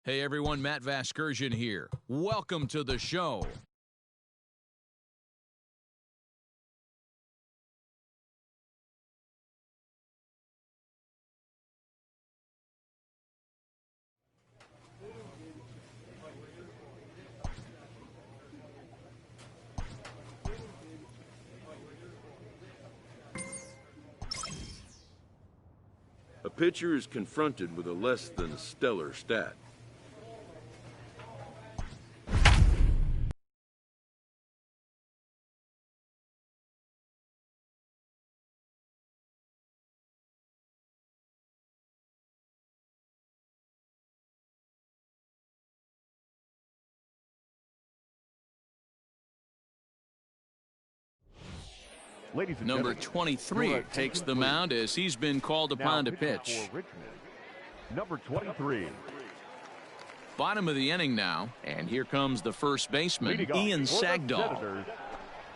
Hey everyone, Matt Vasgersian here. Welcome to the show. A pitcher is confronted with a less than stellar stat. Number 23 takes the mound as he's been called upon to pitch. Number 23. Bottom of the inning now, and here comes the first baseman, Ian Sagdahl.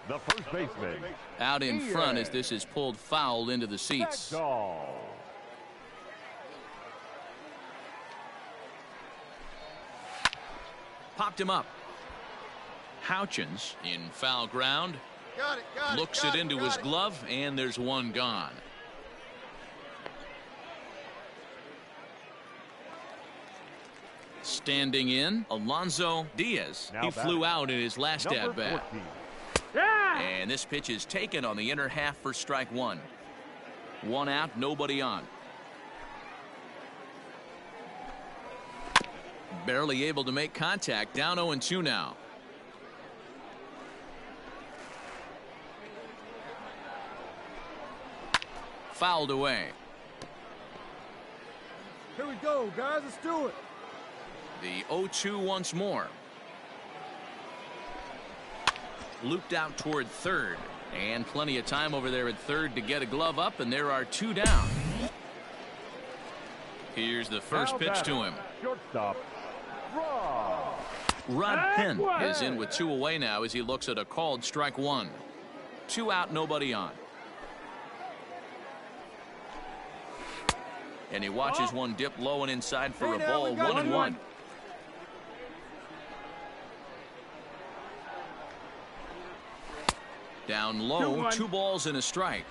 The first baseman. Out in front as this is pulled foul into the seats. Popped him up. Houchins in foul ground. Looks it into his glove, and there's one gone. Standing in, Alonso Diaz. He flew out in his last at-bat. And this pitch is taken on the inner half for strike one. One out, nobody on. Barely able to make contact, down 0-2 now. Fouled away. Here we go, guys. Let's do it. The 0-2 once more. Looped out toward third. And plenty of time over there at third to get a glove up, and there are two down. Here's the first pitch to him. Shortstop. Rod Penn is in with two away now as he looks at a called strike one. Two out, nobody on. And he watches one dip low and inside for a ball. 1-1. Down low, 2 balls and a strike.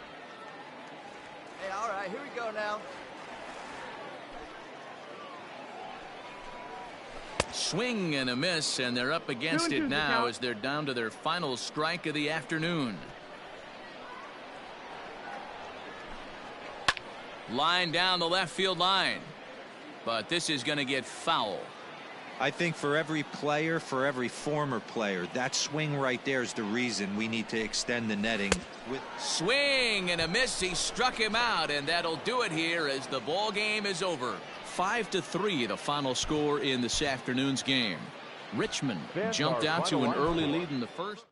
Hey, all right, here we go now. Swing and a miss, and they're up against it now as they're down to their final strike of the afternoon. Line down the left field line, but this is going to get foul. I think for every player, for every former player, that swing right there is the reason we need to extend the netting. Swing and a miss. He struck him out, and that'll do it here as the ball game is over. 5-3 the final score in this afternoon's game. Richmond jumped out to an early lead in the first.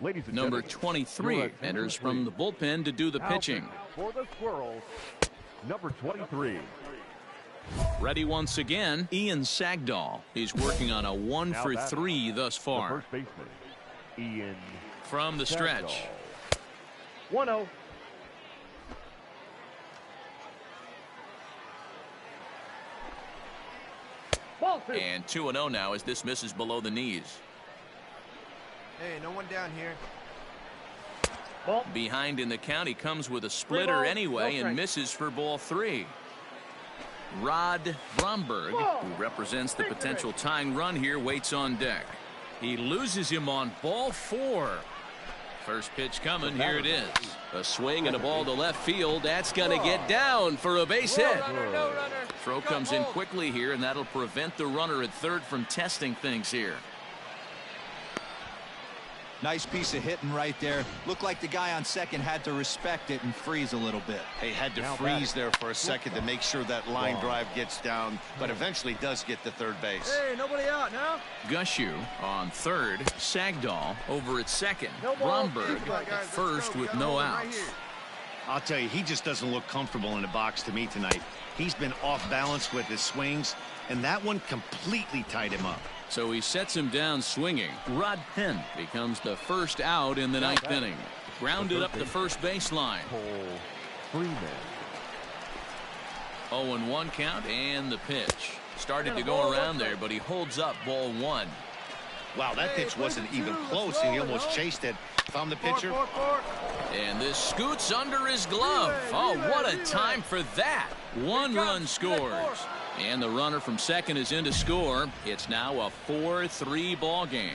Ladies and Number gentlemen, 23 enters from the bullpen to do the pitching. For the Squirrels, number 23. Ready once again, Ian Sagdahl. He's working on a 1-for-3 thus The far. first baseman, Ian. From the stretch. 1-0. And 2-0 now as this misses below the knees. Hey, no one down here. Behind in the count, he comes with a splitter anyway and misses for ball 3. Rod Bromberg, who represents the potential tying run here, waits on deck. He loses him on ball 4. First pitch coming. Here it is. A swing and a ball to left field. That's going to get down for a base hit. Throw comes in quickly here, and that'll prevent the runner at third from testing things here. Nice piece of hitting right there. Looked like the guy on second had to respect it and freeze a little bit. He had to freeze there for a second to make sure that line drive gets down, but eventually does get to third base. Hey, nobody out now. Gushu on third. Sagdahl over at second. Bromberg at first with no outs. I'll tell you, he just doesn't look comfortable in the box to me tonight. He's been off balance with his swings, and that one completely tied him up. So he sets him down swinging. Rod Penn becomes the first out in the ninth inning. Grounded up the first baseline. 0-1 count and the pitch. Started to go around there, but he holds up ball one. Wow, that pitch wasn't even close, and he almost chased it. Found the pitcher. And this scoots under his glove. Oh, what a time for that. One run scores. And the runner from second is in to score. It's now a 4-3 ball game.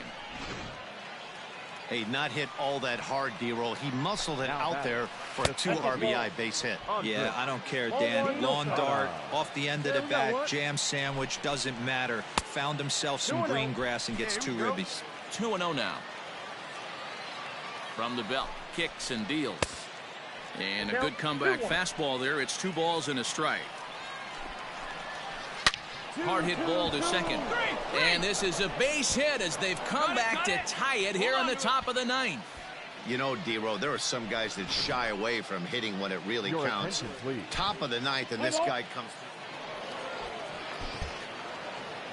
Hey, not hit all that hard, D-roll. He muscled it out there for a 2 RBI base hit. Yeah, I don't care, Dan. Lawn dart, off the end of the bat, jam sandwich, doesn't matter. Found himself some green grass and gets 2 ribbies. 2-0 now. From the belt, kicks and deals. And a good comeback fastball there. It's 2 balls and a strike. Hard hit ball to second. And this is a base hit as they've come back to tie it here on the top of the ninth. You know, D-Row, there are some guys that shy away from hitting when it really counts. Top of the ninth, and this guy comes.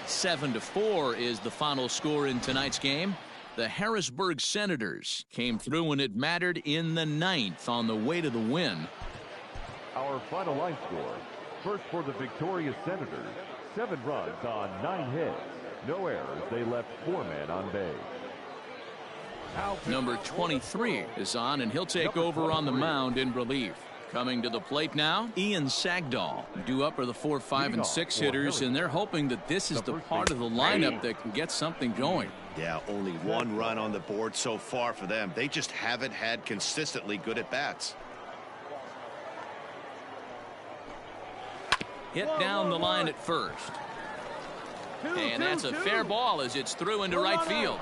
7-4 is the final score in tonight's game. The Harrisburg Senators came through when it mattered in the ninth on the way to the win. Our final line score. First for the victorious Senators. 7 runs on 9 hits. No errors. They left 4 men on base. Number 23 is on, and he'll take over on the mound in relief. Coming to the plate now, Ian Sagdahl. Due up are the 4, 5, and 6 hitters, and they're hoping that this is the part of the lineup that can get something going. Yeah, only 1 run on the board so far for them. They just haven't had consistently good at-bats. Hit down the line at first. And that's a fair ball as it's through into right field.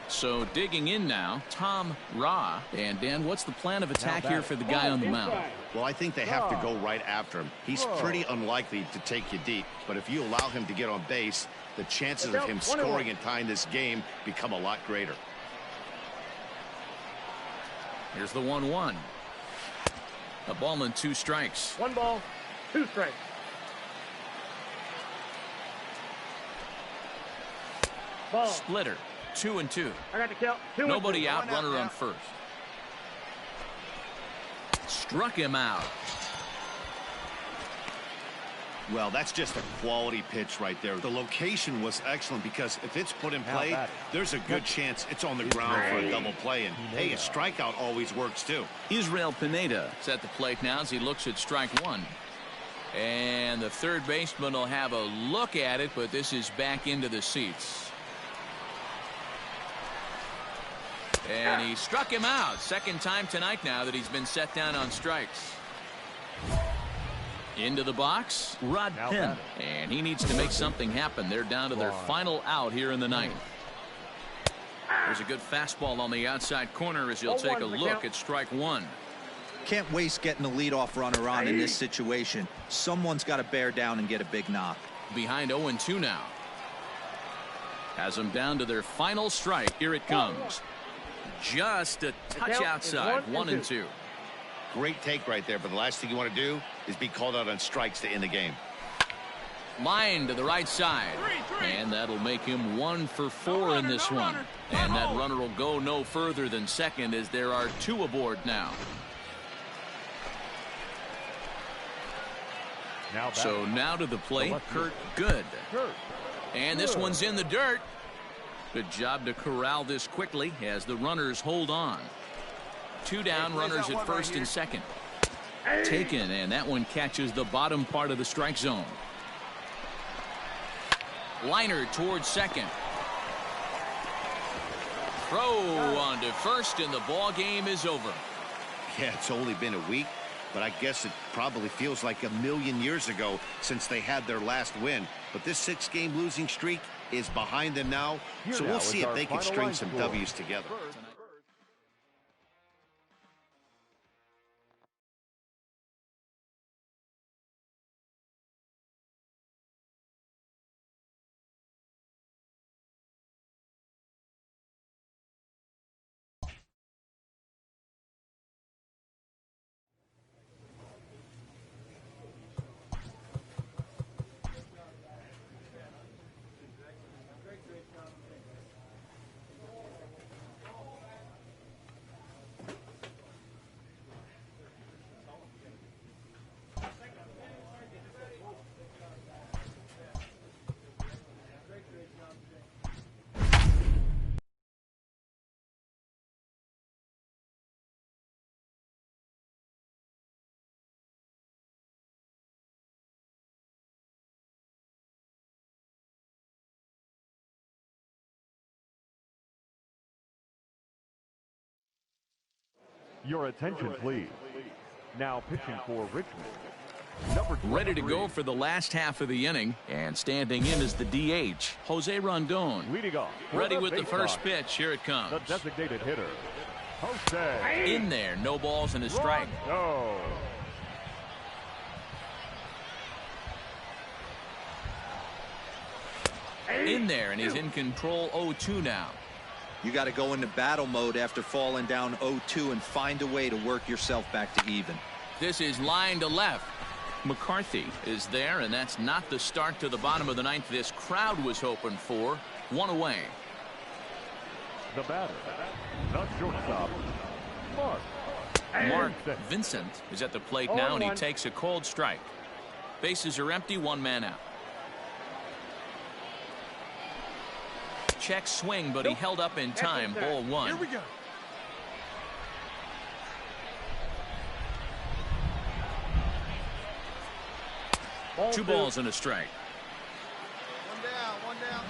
So digging in now, Tom Ra. And Dan, what's the plan of attack here for the guy on the mound? Well, I think they have to go right after him. He's pretty unlikely to take you deep, but if you allow him to get on base, the chances of him scoring and tying this game become a lot greater. Here's the 1-1. A ball and 2 strikes. 1 ball, 2 strikes. Ball. Splitter. 2-2. I got the count. 2-2. Nobody out, runner on first. Struck him out. Well, that's just a quality pitch right there. The location was excellent because if it's put in play, there's a good chance it's on the ground for a double play. And hey, a strikeout always works too. Israel Pineda is at the plate now as he looks at strike 1. And the third baseman will have a look at it, but this is back into the seats. And he struck him out. Second time tonight now that he's been set down on strikes. Into the box, Rod Penn. And he needs to make something happen. They're down to their final out here in the ninth. There's a good fastball on the outside corner as he'll take a look at strike 1. Can't waste getting the leadoff runner on in this situation. Someone's got to bear down and get a big knock. Behind 0-2 now. Has them down to their final strike. Here it comes. Just a touch outside. 1-2. Great take right there, but the last thing you want to do is be called out on strikes to end the game. Line to the right side. And that'll make him 1 for 4 in this one. And that runner will go no further than second as there are 2 aboard now. So now to the plate, Kurt Good. And this one's in the dirt. Good job to corral this quickly as the runners hold on. 2 down, runners at first and second. Taken, and that one catches the bottom part of the strike zone. Liner towards second. Throw on to first, and the ball game is over. Yeah, it's only been a week, but I guess it probably feels like a million years ago since they had their last win. But this 6-game losing streak is behind them now, so we'll see if they can string some W's together. Your attention, please. Now pitching for Richmond. Ready to go for the last half of the inning, and standing in is the DH, Jose Rondon. Leading off. Ready with the first pitch. Here it comes. The designated hitter, Jose. In there, no balls and a strike. Rondo. In there, and he's in control 0-2 now. You got to go into battle mode after falling down 0-2 and find a way to work yourself back to even. This is line to left. McCarthy is there, and that's not the start to the bottom of the ninth this crowd was hoping for. One away. The batter, the shortstop, Mark Vincent is at the plate now, and he takes a cold strike. Bases are empty, one man out. Check swing, but he held up in time. Ball one. Here we go. Two balls and a strike. One down.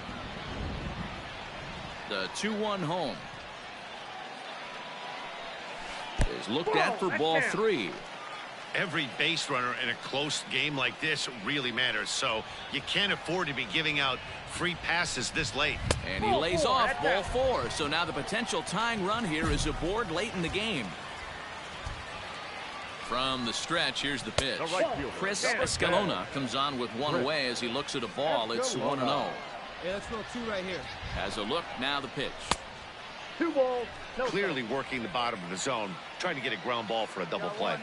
The 2-1 home is looked at for ball three. Every base runner in a close game like this really matters, so you can't afford to be giving out free passes this late. And he lays off ball four, so now the potential tying run here is aboard late in the game. From the stretch, here's the pitch. Chris Escalona comes on with one away as he looks at a ball. It's 1-0. Yeah, let's go 2 right here. Has a look, now the pitch. 2 balls. No Clearly working the bottom of the zone, trying to get a ground ball for a double play.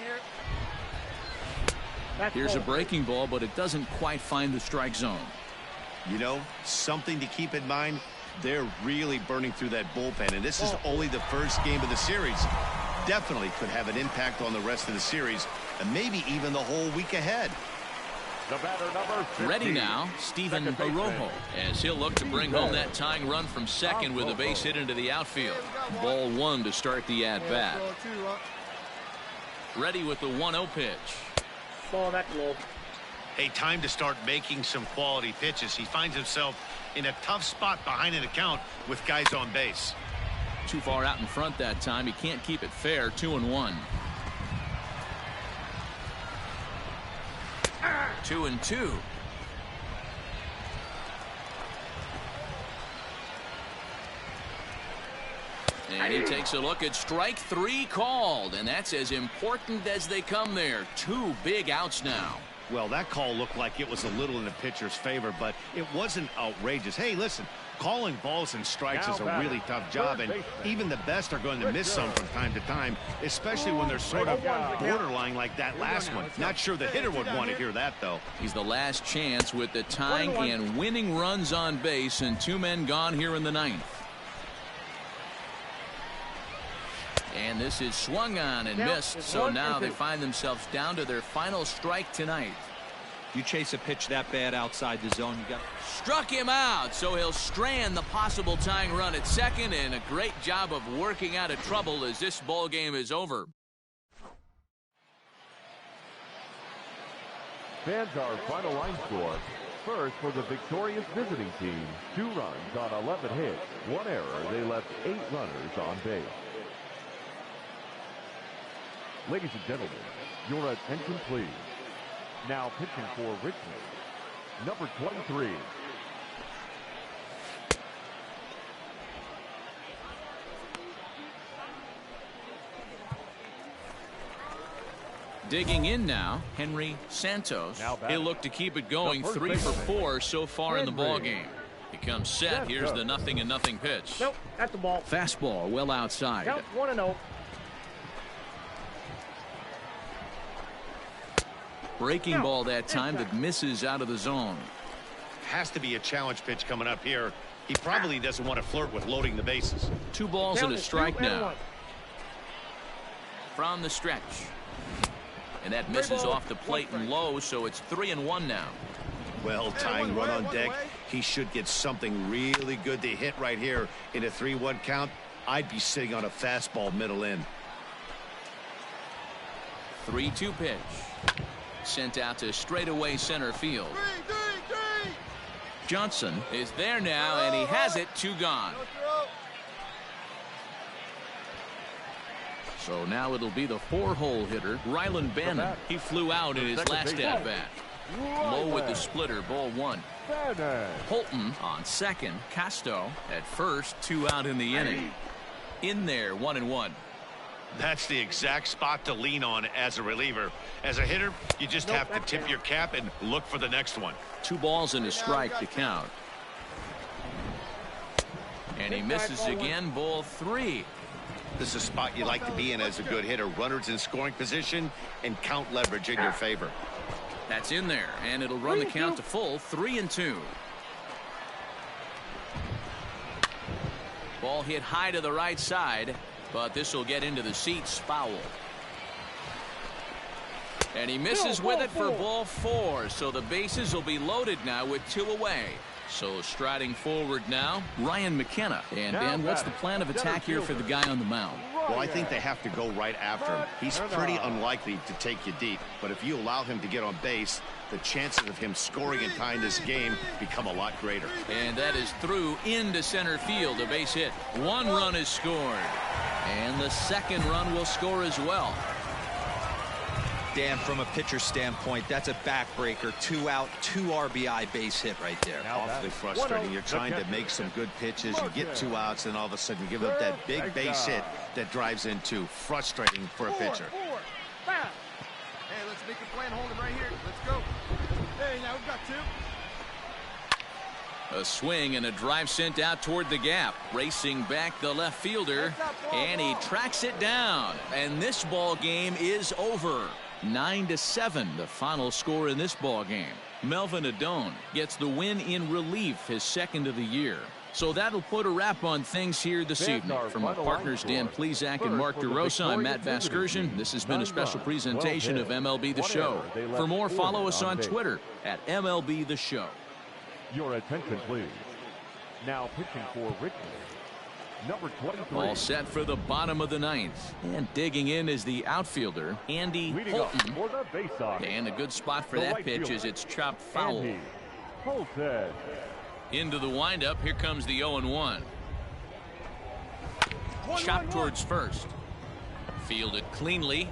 Here's a breaking ball, but it doesn't quite find the strike zone. You know, something to keep in mind, they're really burning through that bullpen, and this is only the first game of the series. Definitely could have an impact on the rest of the series, and maybe even the whole week ahead. The batter, number 15. Ready now, Steven Arojo, as he'll look to bring home that tying run from second with a base hit into the outfield. Ball one to start the at-bat. Ready with the 1-0 pitch. ball that low. Hey, time to start making some quality pitches. He finds himself in a tough spot behind an account with guys on base. Too far out in front that time. He can't keep it fair. 2-1. 2-2. And he takes a look at strike three called, and that's as important as they come there. Two big outs now. Well, that call looked like it was a little in the pitcher's favor, but it wasn't outrageous. Hey, listen, calling balls and strikes is a really tough job, and even the best are going to miss some from time to time, especially when they're sort of borderline like that last one. Not sure the hitter would want to hear that, though. He's the last chance with the tying and winning runs on base, and two men gone here in the ninth. And this is swung on and missed, so now they find themselves down to their final strike tonight. You chase a pitch that bad outside the zone, you got struck him out, so he'll strand the possible tying run at second, and a great job of working out of trouble as this ball game is over. Fans, our final line score. First for the victorious visiting team, 2 runs on 11 hits, 1 error. They left 8 runners on base. Ladies and gentlemen, your attention please. Now pitching for Richmond, number 23. Digging in now, Henry Santos. He'll look to keep it going. 3 for 4 so far in the ball game. He comes set. Here's the 0-0 pitch. Nope, that's the ball. Fastball well outside. Count 1-0. Breaking ball that time that misses out of the zone. Has to be a challenge pitch coming up here. He probably doesn't want to flirt with loading the bases. 2 balls and a strike now. From the stretch. And that misses off the plate and low, so it's 3-1 now. Well, tying run on deck. He should get something really good to hit right here in a 3-1 count. I'd be sitting on a fastball middle in. 3-2 pitch. Sent out to straightaway center field. Johnson is there now, and he has it. 2 gone. So now it'll be the 4-hole hitter, Rylan Bannon. He flew out in his last at-bat. Low with the splitter, ball 1. Holton on second. Casto at first. 2 out in the inning. In there, 1-1. That's the exact spot to lean on as a reliever. As a hitter, you just have to tip your cap and look for the next one. 2 balls and a strike to count. And he misses again, ball 3. This is a spot you like to be in as a good hitter. Runners in scoring position and count leverage in your favor. That's in there, and it'll run the count to full. 3-2. Ball hit high to the right side, but this will get into the seats. Foul. And he misses with it for ball 4, so the bases will be loaded now with 2 away. So striding forward now, Ryan McKenna. And Ben, what's the plan of attack here for the guy on the mound? Well, I think they have to go right after him. He's pretty unlikely to take you deep, but if you allow him to get on base, the chances of him scoring and tying this game become a lot greater. And that is through into center field, a base hit. 1 run is scored, and the 2nd run will score as well. Dan, from a pitcher standpoint, that's a backbreaker. 2 out, 2 RBI base hit right there. Awfully frustrating. You're trying to make some good pitches. You get 2 outs, and all of a sudden you give up that big base hit that drives in 2. Frustrating for a pitcher. Hey, let's make a plan. Hold him right here. Let's go. Hey, now we've got 2. A swing and a drive sent out toward the gap. Racing back the left fielder, and he tracks it down. And this ball game is over. 9-7, the final score in this ball game. Melvin Adone gets the win in relief, his 2nd of the year. So that'll put a wrap on things here this evening. From our partners Dan Plesac and Mark DeRosa, I'm Matt Vasgersian. This has been a special presentation of MLB The Show. For more, follow us on Twitter at MLB The Show. Your attention, please. Now pitching for Richmond, number 23. All set for the bottom of the 9th. And digging in is the outfielder, Andy Holton. And a good spot for that pitch as it's chopped foul. Into the windup. Here comes the 0-1. Chopped towards first. Fielded cleanly.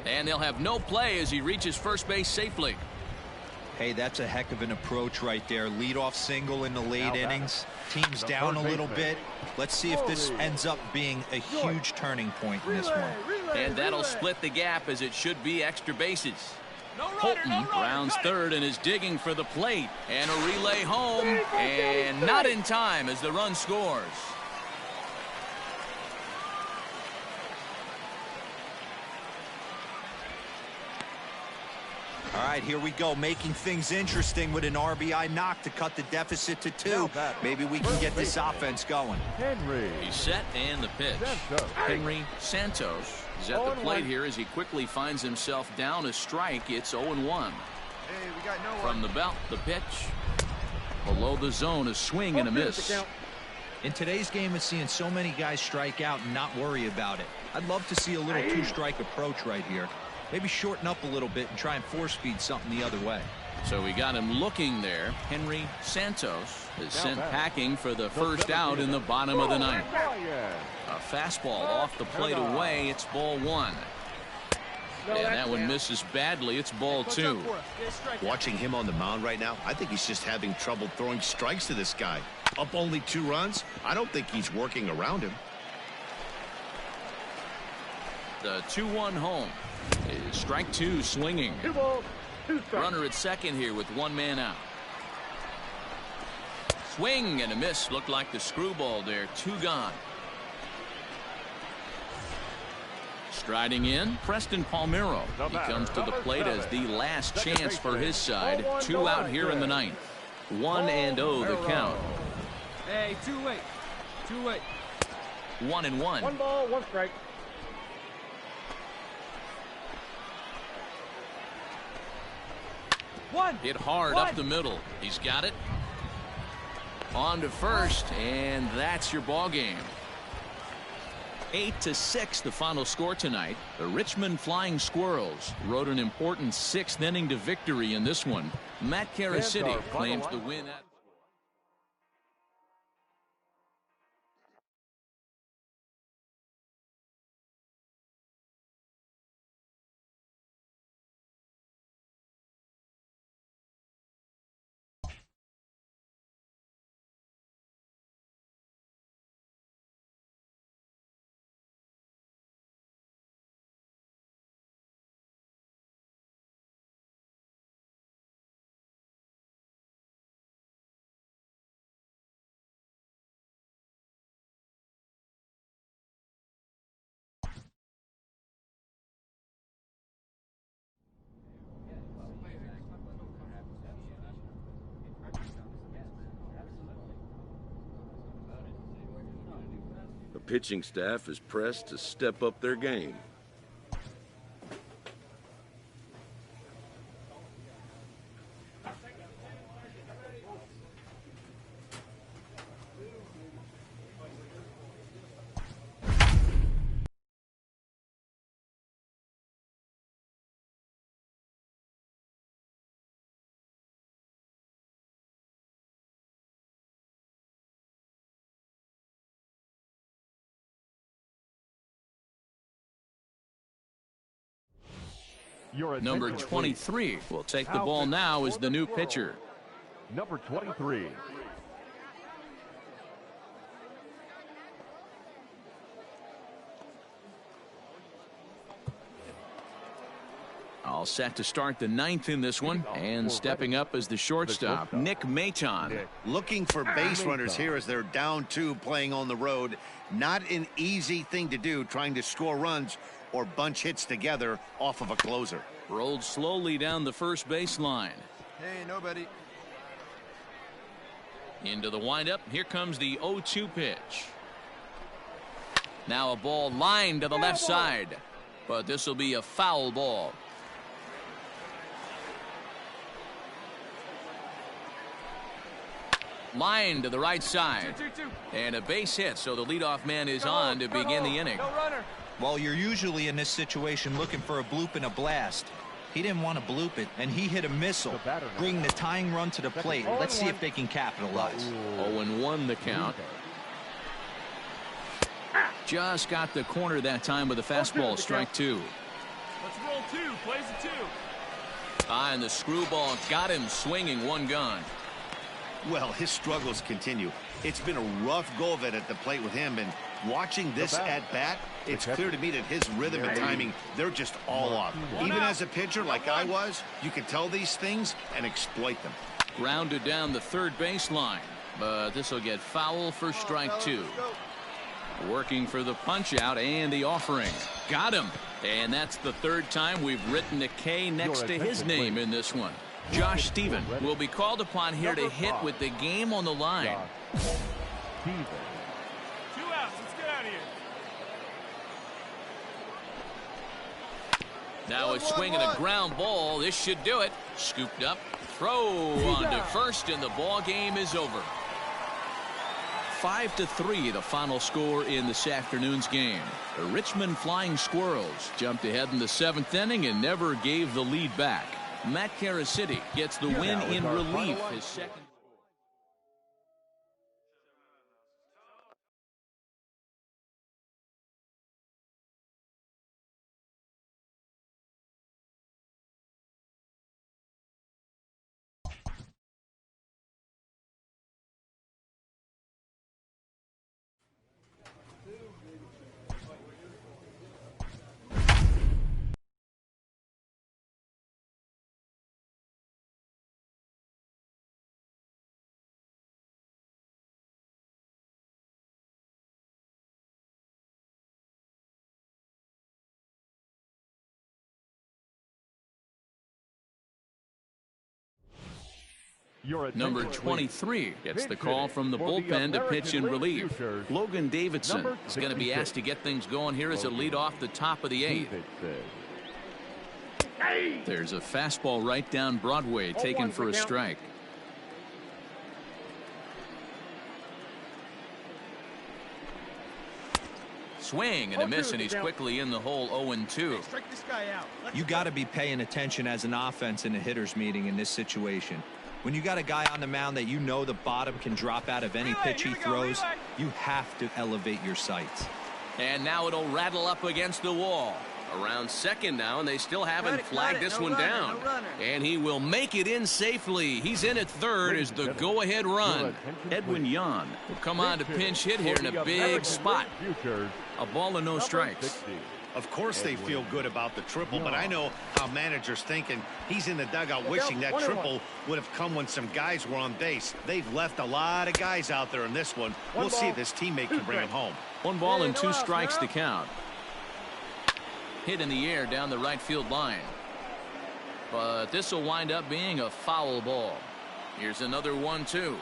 And they'll have no play as he reaches first base safely. Hey, that's a heck of an approach right there. Leadoff single in the late innings. Team's down a little bit. Let's see if this ends up being a huge turning point in this one. And that'll split the gap as it should be extra bases. Holton rounds third and is digging for the plate. And a relay home. And not in time as the run scores. All right, here we go, making things interesting with an RBI knock to cut the deficit to 2. Maybe we can get this offense going. He's set, and the pitch. Henry Santos is at the plate here as he quickly finds himself down a strike. It's 0-1. From the belt, the pitch. Below the zone, a swing and a miss. In today's game, it's seeing so many guys strike out and not worry about it. I'd love to see a little 2-strike approach right here. Maybe shorten up a little bit and try and 4-speed something the other way. So we got him looking there. Henry Santos is sent packing for the first out in the bottom of the ninth. A fastball off the plate away. It's ball one. And that one misses badly. It's ball two. Watching him on the mound right now, I think he's just having trouble throwing strikes to this guy. Up only 2 runs. I don't think he's working around him. The 2-1 home is strike 2 swinging. 2 balls, 2 strikes. Runner at second here with 1 man out. Swing and a miss. Looked like the screwball there. 2 gone. Striding in, Preston Palmeiro. He comes to the plate as the last chance for his side. 2 out here in the ninth. 1-0 the count. Hey, 2-8. 2-8. 1-1. 1 ball, 1 strike. Hit hard up the middle. He's got it. On to first, and that's your ball game. 8-6 the final score tonight. The Richmond Flying Squirrels rode an important 6th inning to victory in this one. Matt Carasity claims the win. The pitching staff is pressed to step up their game. Number 23 will take the ball now as the new pitcher. Number 23. All set to start the ninth in this one, and stepping up as the shortstop, Nick Maton. Looking for base runners here as they're down 2 playing on the road. Not an easy thing to do, trying to score runs or bunch hits together off of a closer. Rolled slowly down the first baseline. Hey, nobody. Into the windup. Here comes the 0-2 pitch. Now a ball lined to the left side, but this will be a foul ball. Line to the right side, and a base hit, so the leadoff man is on to begin the inning. Well, you're usually in this situation looking for a bloop and a blast. He didn't want to bloop it, and he hit a missile, bringing the tying run to the plate. Let's see if they can capitalize. 0-1 the count. Just got the corner that time with a fastball, strike 2. Let's roll 2. Plays a 2. And the screwball got him swinging, 1 gone. Well, his struggles continue. It's been a rough go of it at the plate with him, and watching this at bat, it's clear to me that his rhythm and timing, they're just all off. Even as a pitcher like I was, you can tell these things and exploit them. Grounded down the third baseline, but this will get foul for strike 2. Working for the punch out and the offering. Got him. And that's the 3rd time we've written a K next to his name in this one. Josh Stephen will be called upon here to hit with the game on the line. 2 outs. Let's get out of here. Now a swing and a ground ball. This should do it. Scooped up. Throw on to first, and the ball game is over. 5-3 the final score in this afternoon's game. The Richmond Flying Squirrels jumped ahead in the 7th inning and never gave the lead back. Matt Karasity gets the win in relief, his second. Number 23 gets the call from the bullpen to pitch in relief. Logan Davidson is going to be asked to get things going here as a lead off the top of the 8th. There's a fastball right down Broadway taken for a strike. Swing and a miss, and he's quickly in the hole. 0-2. You got to be paying attention as an offense in a hitter's meeting in this situation. When you got a guy on the mound that you know the bottom can drop out of any pitch he throws, you have to elevate your sights. And now it'll rattle up against the wall. Around second now, and they still haven't flagged this one down. And he will make it in safely. He's in at third as the go-ahead run. Edwin Yan will come on to pinch hit here in a big spot. A ball and no strikes. Of course they feel good about the triple, but I know how managers think, and he's in the dugout wishing that triple would have come when some guys were on base. They've left a lot of guys out there in this one. We'll see if this teammate can bring him home. 1 ball and 2 strikes to count. Hit in the air down the right field line. But this will wind up being a foul ball. Here's another 1-2.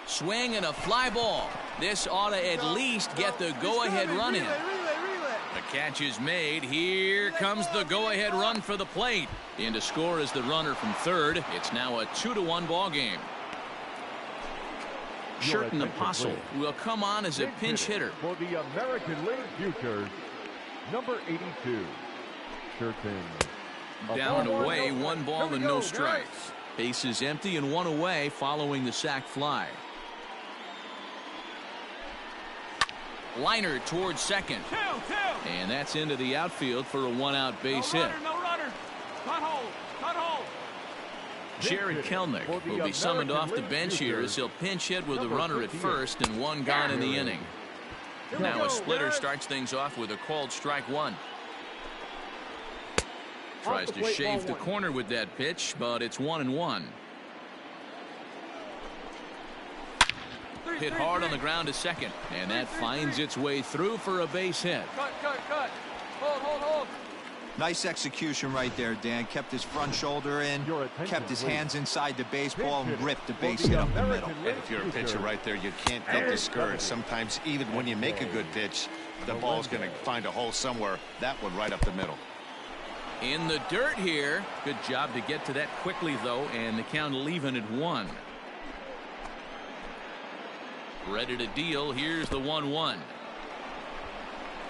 Swing and a fly ball. This ought to at least get the go-ahead run in. The catch is made. Here comes the go-ahead run for the plate. In to score is the runner from third. It's now a 2-1 ball game. Sherton Apostle will come on as a pinch hitter. For the American League Futures, number 82, Sherton. Down and away, 1 ball and no strikes. Base is empty and 1 away following the sac fly. Liner towards second. And that's into the outfield for a 1-out base hit. Jared Kelnick will be summoned off the bench here as he'll pinch hit with a runner at first and 1 gone in the inning. Now a splitter starts things off with a called strike 1. Tries to shave the corner with that pitch, but it's 1-1. Hit hard on the ground to second, and that finds its way through for a base hit. Hold. Nice execution right there, Dan. Kept his front shoulder in, kept his hands inside the baseball, and ripped the base hit up the middle. And if you're a pitcher right there, you can't get discouraged. Sometimes even when you make a good pitch, the ball's going to find a hole somewhere. That one right up the middle. In the dirt here. Good job to get to that quickly, though, and the count leaving at 1. Ready to deal. Here's the 1-1.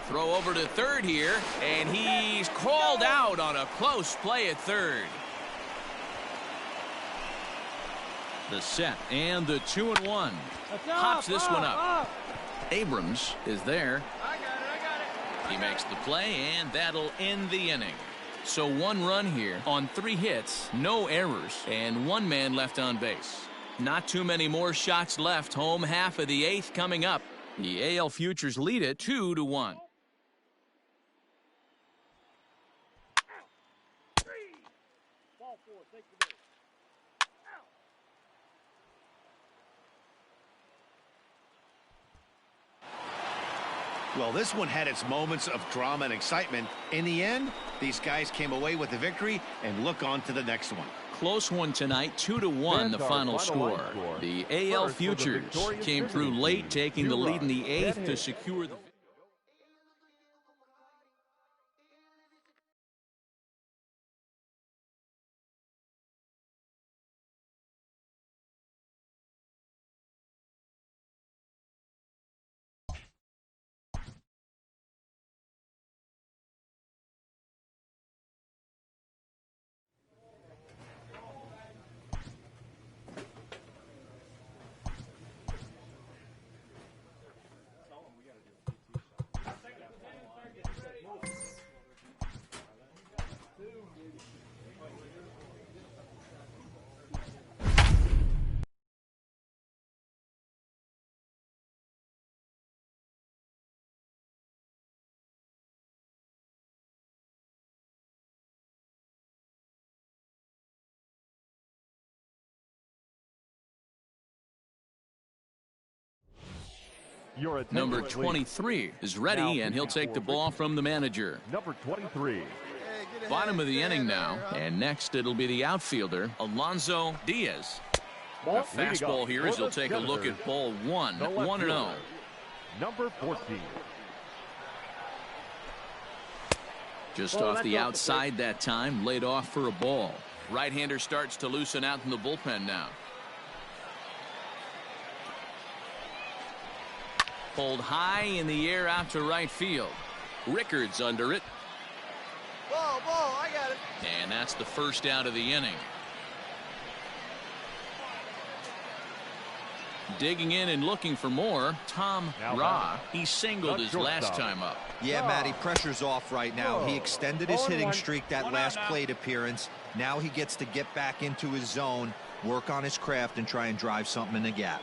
Throw over to third here, and he's called out on a close play at third. The set and the 2-1. Pops this one up. Abrams is there. I got it. He makes the play, and that'll end the inning. So 1 run here on 3 hits, no errors, and 1 man left on base. Not too many more shots left. Home half of the 8th coming up. The AL Futures lead it 2-1. Well, this one had its moments of drama and excitement. In the end, these guys came away with the victory and look on to the next one. Close one tonight, 2-1 the final score. The AL Futures came through late, taking the lead in the 8th to secure the Number 23 is ready, and he'll take the ball from the manager. Number 23. Bottom of the inning now, and next it'll be the outfielder, Alonso Diaz. A fastball here as he'll take a look at ball one. 1-0. Number 14. Just off the outside that time, laid off for a ball. Right-hander starts to loosen out in the bullpen now. Pulled high in the air out to right field. Rickards under it. Ball, I got it. And that's the first out of the inning. Digging in and looking for more, Tom Ra. He singled his last time up. Yeah, Matty, pressure's off right now. He extended his hitting streak that last plate appearance. Now he gets to get back into his zone, work on his craft, and try and drive something in the gap.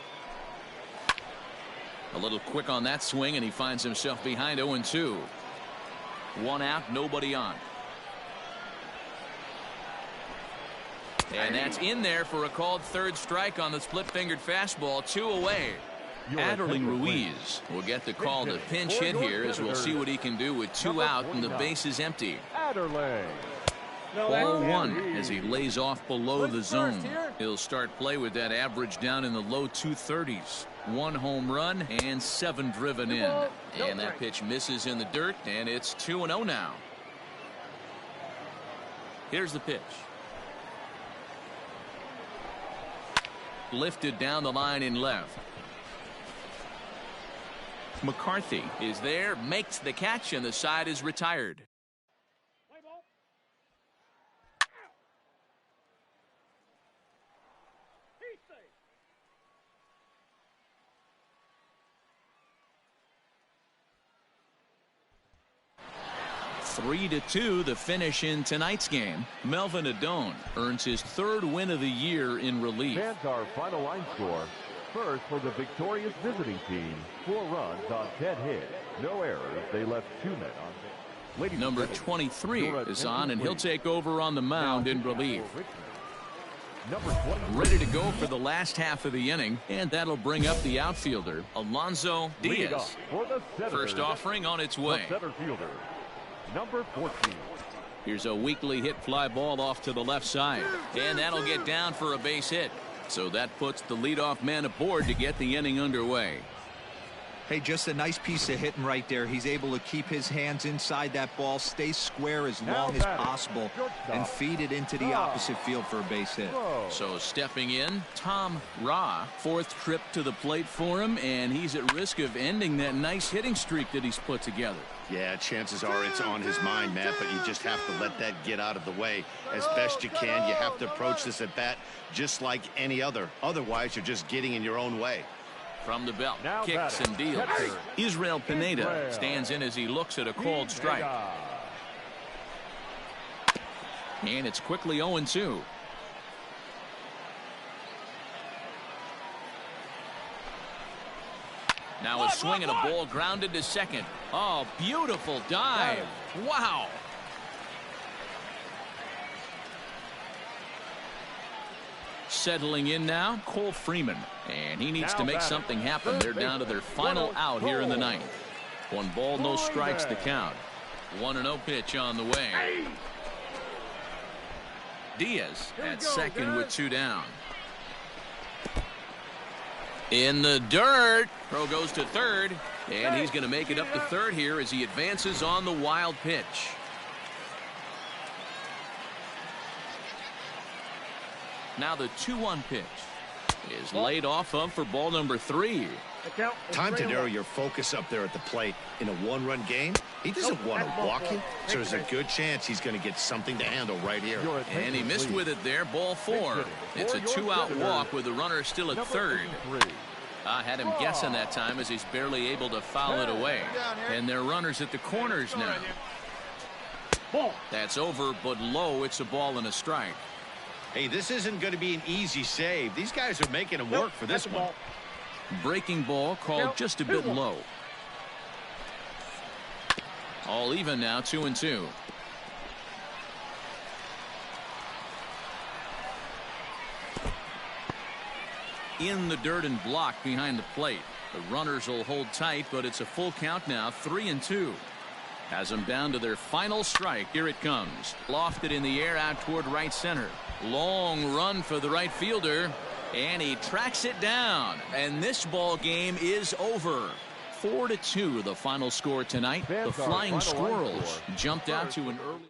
A little quick on that swing, and he finds himself behind 0-2. One out, nobody on. And that's in there for a called third strike on the split-fingered fastball. 2 away. Adderley Ruiz will get the call to pinch hit here, as we'll see what he can do with 2 out and the base is empty. Adderley. Ball 1 as he lays off below the zone. He'll start play with that average down in the low 230s. 1 home run and 7 driven in. And that pitch misses in the dirt, and it's 2-0 now. Here's the pitch. Lifted down the line in left. McCarthy is there, makes the catch, and the side is retired. 3-2 the finish in tonight's game. Melvin Adone earns his 3rd win of the year in relief. Fans, our final line score. First for the victorious visiting team, 4 runs on 10 hits, no errors. They left 2 men on base. Number 23 is on, and he'll take over on the mound in relief. Ready to go for the last half of the inning, and that'll bring up the outfielder, Alonso Diaz. First offering on its way. Center fielder, number 14. Here's a weakly hit fly ball off to the left side, and that'll get down for a base hit. So that puts the leadoff man aboard to get the inning underway. Hey, just a nice piece of hitting right there. He's able to keep his hands inside that ball, stay square as long as possible, and feed it into the opposite field for a base hit. So stepping in, Tom Ra, 4th trip to the plate for him, and he's at risk of ending that nice hitting streak that he's put together. Yeah, chances are it's on his mind, Matt, but you just have to let that get out of the way as best you can. You have to approach this at bat just like any other. Otherwise, you're just getting in your own way. From the belt, kicks and deals. Israel Pineda stands in as he looks at a called strike. And it's quickly 0-2. Now a swing and a ball grounded to second. Oh, beautiful dive. Wow. Settling in now, Cole Freeman. And he needs to make something happen. They're down to their final out here in the 9th. 1 ball, no strikes to count. 1-0 pitch on the way. Diaz at second with 2 down. In the dirt. Throw goes to third. And he's going to make it up to third here as he advances on the wild pitch. Now the 2-1 pitch is laid off of for ball number 3. Time to narrow your focus up there at the plate. In a 1-run game, he doesn't want to walk you, so there's a good chance he's going to get something to handle right here. And he missed with it there. Ball 4. It's a 2-out walk with the runner still at third. I had him guessing that time as he's barely able to foul it away. And they're runners at the corners now. That's over, but low. It's a ball and a strike. Hey, this isn't going to be an easy save. These guys are making him work for this one. Breaking ball called just a bit low. All even now, 2-2. In the dirt and blocked behind the plate. The runners will hold tight, but it's a full count now, 3-2. Has them down to their final strike. Here it comes. Lofted in the air out toward right center. Long run for the right fielder, and he tracks it down. And this ball game is over. 4-2 the final score tonight. The Flying Squirrels jumped out to an early